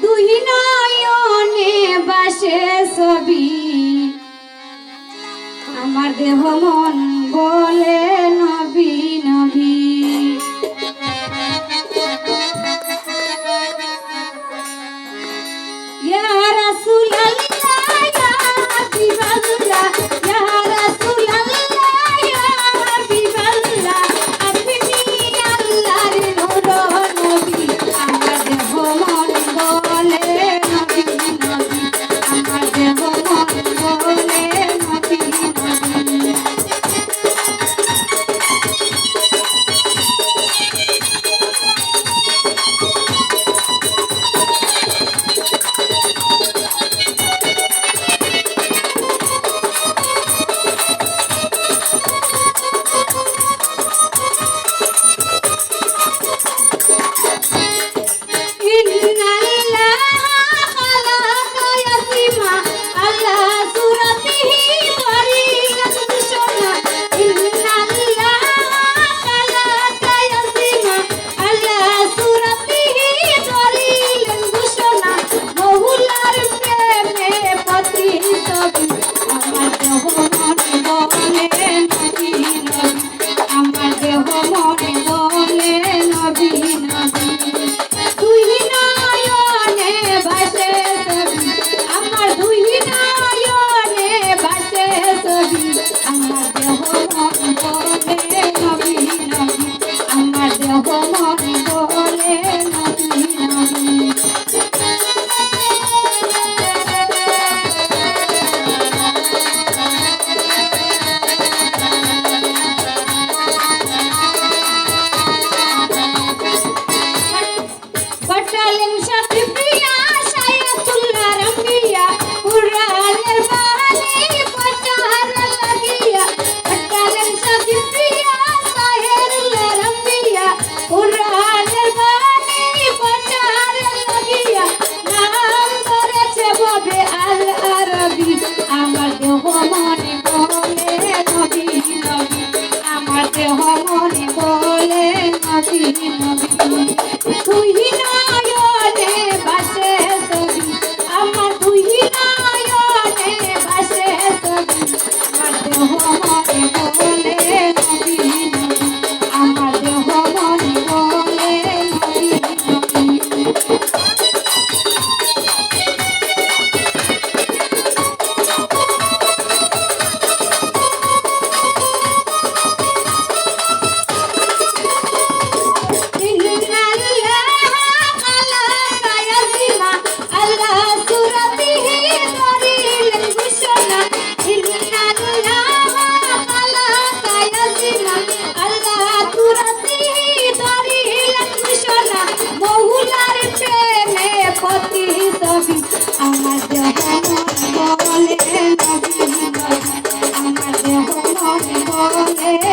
দুই নয়নে বাসে ছবি আমার দেহ মন বলে নবী নবী। ইয়া রাসূলুল্লাহ ইয়া হাবিবাল্লাহ ইয়া রাসূলুল্লাহ ইয়া হাবিবাল্লাহ আপনি আল্লাহর নূর নবী আমার দেহ মন বলে নবী নবী আমার দেহ মন বলে নবী নবী। আমার দেহ মন বলে নবী নবী আমার দেহ মন বলে